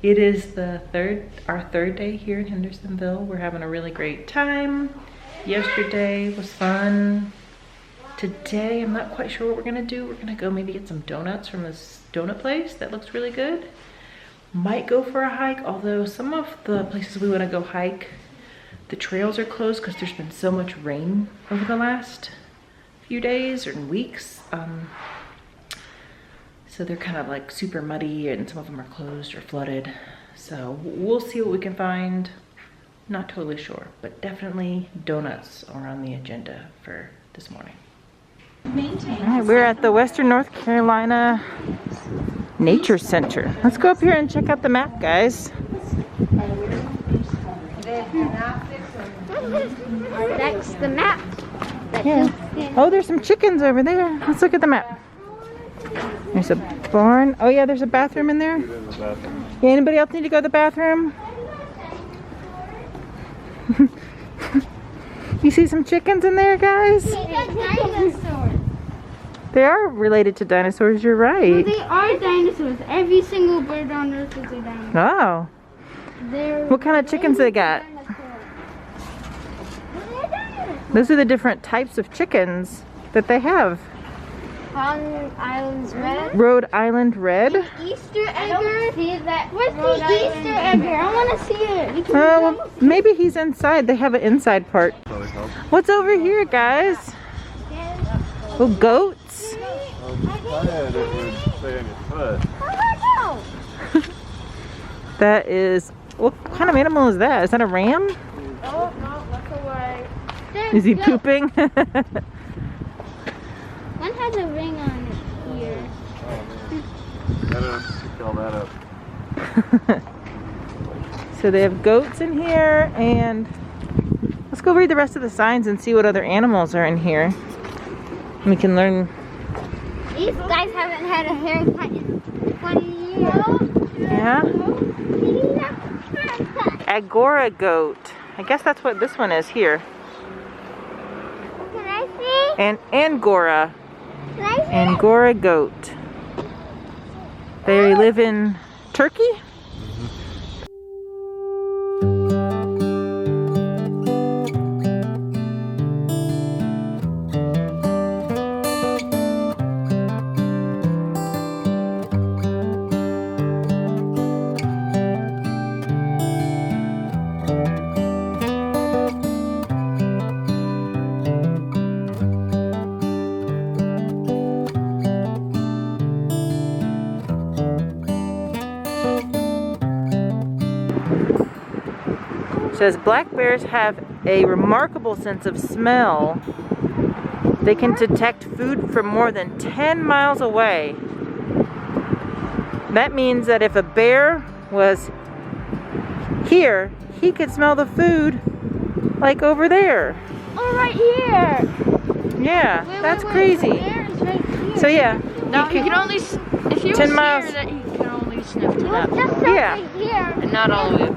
It is our third day here in Hendersonville. We're having a really great time. Yesterday was fun. Today, I'm not quite sure what we're gonna do. We're gonna go maybe get some donuts from this donut place that looks really good. Might go for a hike, although some of the places we wanna go hike, the trails are closed because there's been so much rain over the last few days or weeks. So they're kind of like super muddy and some of them are closed or flooded. So we'll see what we can find. Not totally sure, but definitely donuts are on the agenda for this morning. All right, we're at the Western North Carolina Nature Center. Let's go up here and check out the map, guys. That's the map. Yeah. Oh, there's some chickens over there. Let's look at the map. There's a barn. Oh yeah, there's a bathroom in there. Yeah, anybody else need to go to the bathroom? You see some chickens in there, guys? They are related to dinosaurs, you're right. No, they are dinosaurs. Every single bird on Earth is a dinosaur. Oh. What kind of chickens they got? Those are the different types of chickens that they have. Rhode Island's red. Rhode Island red? Easter egger. Where's the Easter egger? I want to see it. Well, maybe he's inside. They have an inside part. What's over here, guys? Oh, goats. That is, what kind of animal is that? Is that a ram? Oh, no, look away. Is he pooping? One has a ring on its ear. Gotta pick all that up. So they have goats in here, and let's go read the rest of the signs and see what other animals are in here. We can learn. These guys haven't had a haircut in 20 years. Yeah? Agora goat. I guess that's what this one is here. Can I see? And Angora. Can I see? Angora goat. They live in Turkey? It says black bears have a remarkable sense of smell. They can detect food from more than 10 miles away. That means that if a bear was here, he could smell the food like over there. Oh, right here. Yeah, that's crazy. Bear is right here. So yeah, No, he can only, if he was 10 miles. here, that he can only sniff to that, Just Yeah. right here. and not all the way up.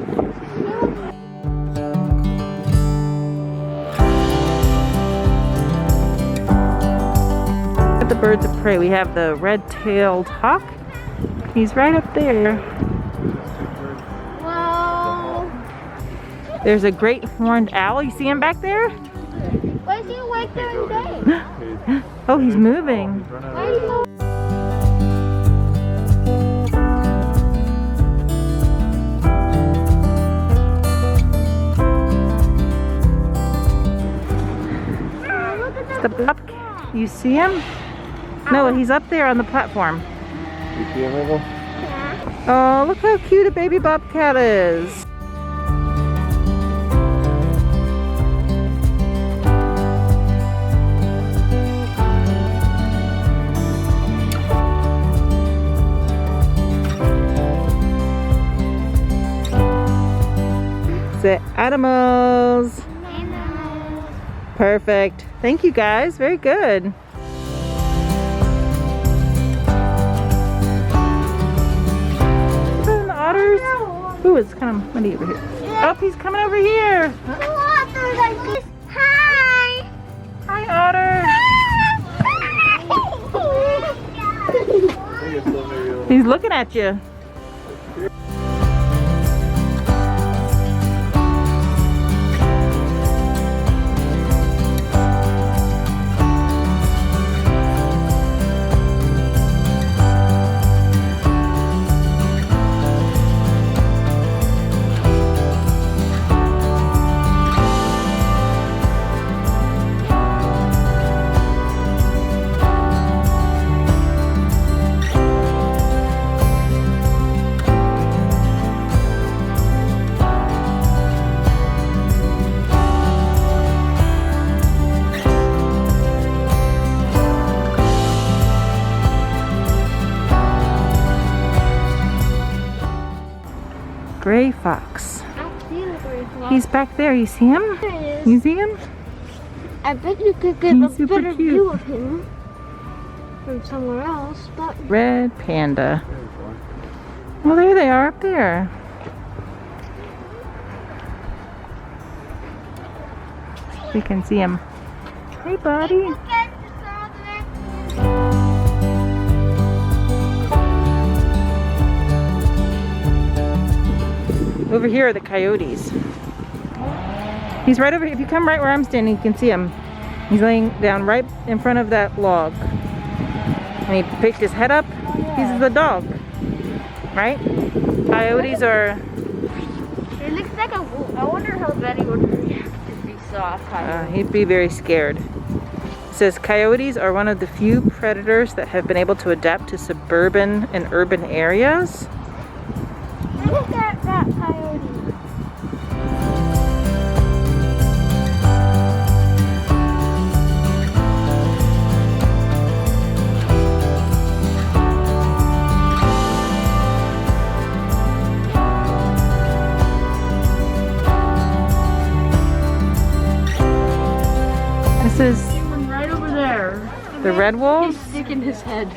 At the birds of prey, we have the red-tailed hawk. He's right up there. Well, There's a great horned owl. You see him back there? why is he awake during the day? Oh, he's moving. Why are you It's the bobcat. You see him? No, he's up there on the platform. You see him, Mabel? Oh, look how cute a baby bobcat is. The animals. Perfect. Thank you guys. Very good. The otters. Ooh, it's kind of muddy over here. Oh, he's coming over here. Hi! Hi, otter. He's looking at you. gray fox. I don't see the gray fox. He's back there. You see him? There he is. You see him? I bet you could get He's a super better cute. view of him from somewhere else, but Red panda. Well, there they are up there. We can see him. Hey, buddy. Over here are the coyotes. He's right over here. If you come right where I'm standing, you can see him. He's laying down right in front of that log. And he picked his head up. He's the dog. Right? Coyotes are... it looks like a wolf. I wonder how Betty would react if he saw a coyote. he'd be very scared. It says coyotes are one of the few predators that have been able to adapt to suburban and urban areas. Look at that coyote. This is Right over there. the red wolves. He's sticking his head.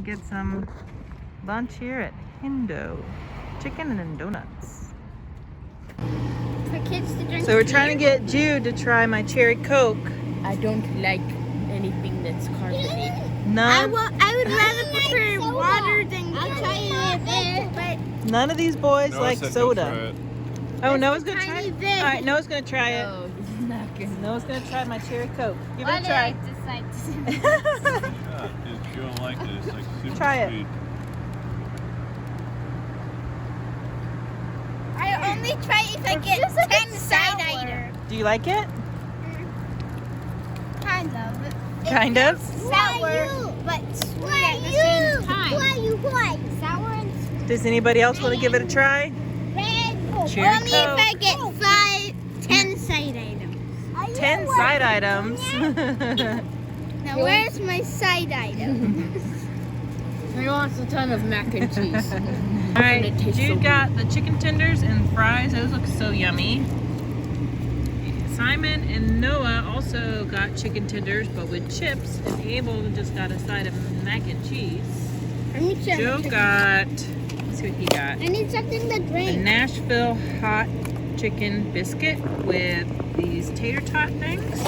Get some lunch here at Hindo. Chicken and donuts. For kids to drink. So we're trying to get Jude to try my cherry Coke. I don't like anything that's carbonated. None, I would rather prefer water than I'll try it there, but none of these boys Noah like said go try soda. it. Oh, Noah's gonna try tiny it? bit. Alright, Noah's gonna try it. Oh, he's not good. Noah's gonna try my cherry Coke. Give it a try. Yeah, if you don't like it, it's like super Try it. sweet. I only try if I get 10 side items. Do you like it? Kind of. Kind of. Sour, but sweet at the same time. Why? Sour and sweet. Does anybody else want to give it a try? Red. Cherry Only if Coke. I get 10 side items. 10 side items. Now where's my side item? He wants a ton of mac and cheese. Alright, It tastes so Jude good. got the chicken tenders and fries. Those look so yummy. Simon and Noah also got chicken tenders, but with chips. And Abel just got a side of mac and cheese. I need some. Joe got, let's see what he got. I need something to A drink. Nashville hot chicken biscuit with these tater tot things.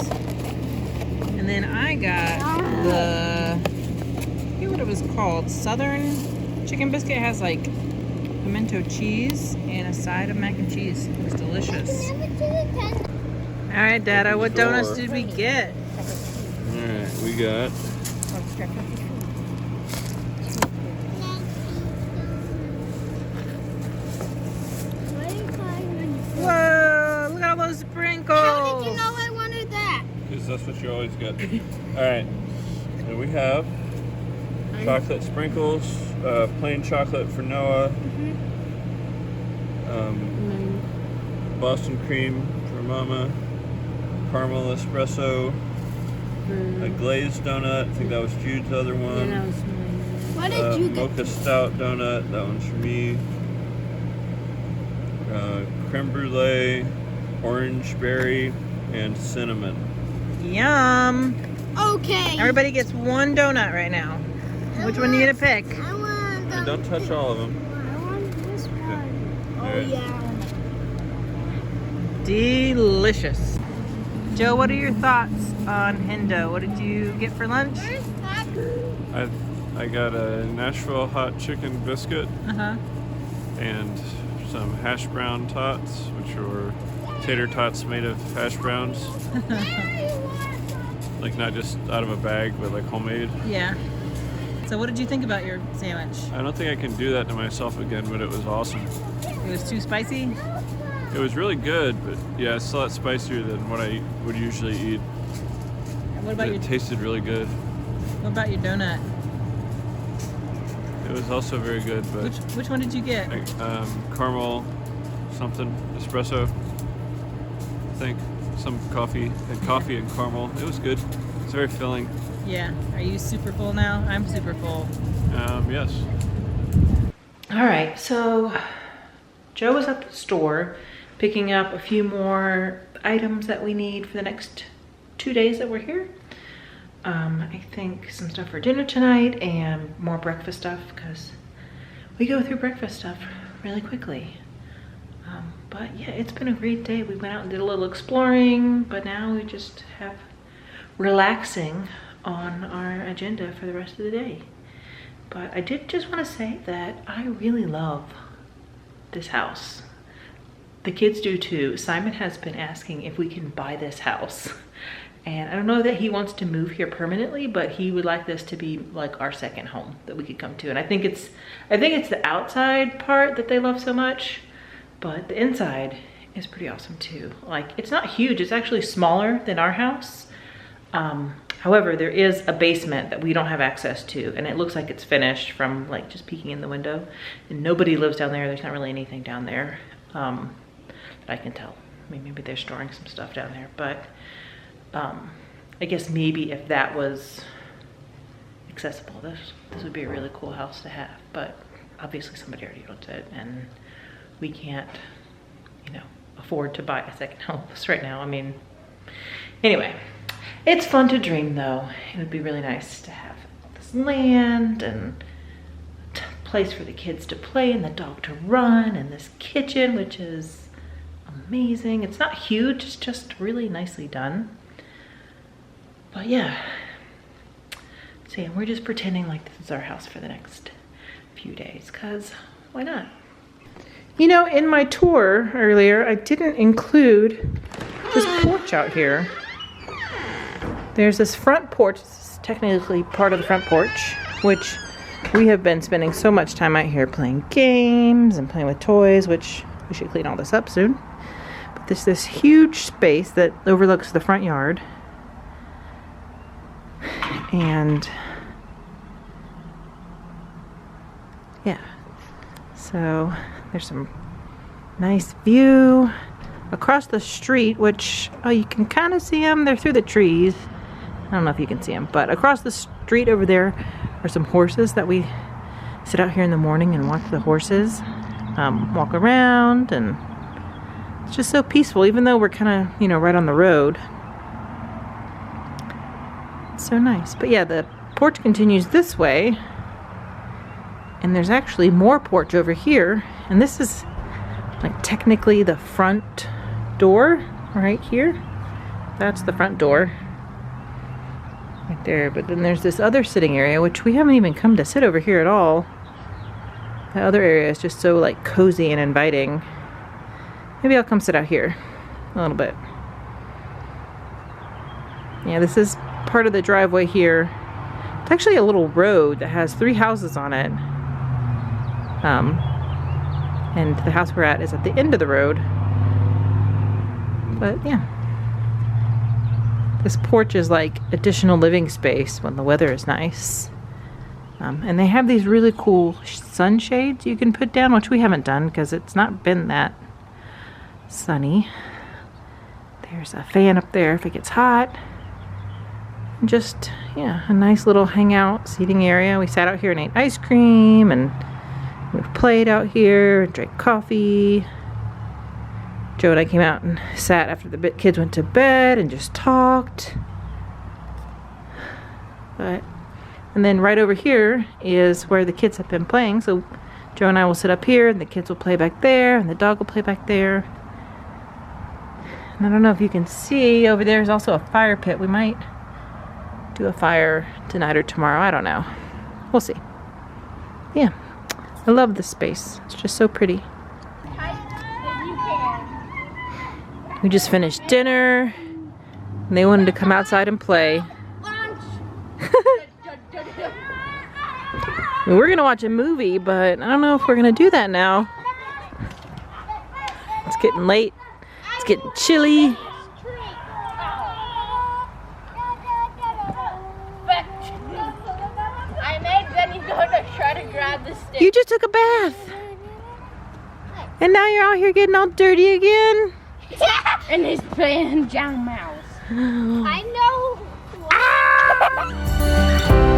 And then I got the, I forget what it was called, Southern chicken biscuit. It has like pimento cheese and a side of mac and cheese. It was delicious. All right, Dada, what donuts did we get? Alright, we got Whoa, look at all those sprinkles. How did you know I wanted that? because that's what you always get. Alright, and we have chocolate sprinkles, plain chocolate for Noah, Boston cream for Mama, caramel espresso, a glazed donut, I think that was Jude's other one, That was mine. What did you get? mocha stout donut, that one's for me, creme brulee, orange berry, and cinnamon. Yum. Okay. Everybody gets one donut right now. Which one are you gonna pick? I want And don't touch all of them. I want this one. Oh Alright. yeah. Delicious. Joe, what are your thoughts on Hindo? What did you get for lunch? I got a Nashville hot chicken biscuit Uh-huh. and some hash brown tots, which were tater tots made of hash browns. Like not just out of a bag, but like homemade. Yeah. So what did you think about your sandwich? I don't think I can do that to myself again, but it was awesome. It was too spicy? It was really good, but yeah, it's a lot spicier than what I would usually eat. What about It tasted really good. What about your donut? It was also very good, but Which one did you get? like, caramel something espresso. I think some coffee and caramel. It was good. It's very filling. Yeah. Are you super full now? I'm super full. Yes. All right, so Joe was at the store picking up a few more items that we need for the next 2 days that we're here. I think some stuff for dinner tonight and more breakfast stuff because we go through breakfast stuff really quickly. But yeah, it's been a great day. We went out and did a little exploring, but now we just have relaxing on our agenda for the rest of the day. But I did just want to say that I really love this house. The kids do too. Simon has been asking if we can buy this house. And I don't know that he wants to move here permanently, but he would like this to be like our second home that we could come to. And I think it's the outside part that they love so much, but the inside is pretty awesome too. Like, it's not huge, it's actually smaller than our house. However, there is a basement that we don't have access to, and it looks like it's finished from like just peeking in the window. And nobody lives down there. There's not really anything down there that I can tell. I mean, maybe they're storing some stuff down there, but I guess maybe if that was accessible, this would be a really cool house to have. But obviously somebody already owns it, and we can't, you know, afford to buy a second house right now. I mean, anyway. It's fun to dream though. It would be really nice to have this land and a place for the kids to play and the dog to run, and this kitchen, which is amazing. It's not huge, it's just really nicely done. But yeah, so yeah, we're just pretending like this is our house for the next few days, because why not? You know, in my tour earlier, I didn't include this porch out here. There's this front porch. This is technically part of the front porch, which we have been spending so much time out here playing games and playing with toys, which we should clean all this up soon. But there's this huge space that overlooks the front yard. And yeah, so there's some nice view across the street, which, oh, you can kind of see them. They're through the trees. I don't know if you can see them, but across the street over there are some horses that we sit out here in the morning and watch the horses walk around, and it's just so peaceful, even though we're kind of, you know, right on the road. It's so nice. But yeah, the porch continues this way, and there's actually more porch over here, and this is like technically the front door right here. That's the front door right there. But then there's this other sitting area, which we haven't even come to sit over here at all. The other area is just so like cozy and inviting. Maybe I'll come sit out here a little bit. Yeah, this is part of the driveway here. It's actually a little road that has 3 houses on it. And the house we're at is at the end of the road. But yeah, this porch is like additional living space when the weather is nice. And they have these really cool sunshades you can put down, which we haven't done because it's not been that sunny. There's a fan up there if it gets hot. And just, yeah, a nice little hangout seating area. We sat out here and ate ice cream, and we've played out here, drank coffee. Joe and I came out and sat after the kids went to bed and just talked. And then right over here is where the kids have been playing. So Joe and I will sit up here, and the kids will play back there, and the dog will play back there. And I don't know if you can see, over there is also a fire pit. We might do a fire tonight or tomorrow. I don't know. We'll see. Yeah. I love this space. It's just so pretty. We just finished dinner, and they wanted to come outside and play. We were gonna watch a movie, but I don't know if we're gonna do that now. It's getting late. It's getting chilly. I made Benny go to try to grab the stick. You just took a bath. And now you're out here getting all dirty again. And he's playing John Mouse. I know. Ah!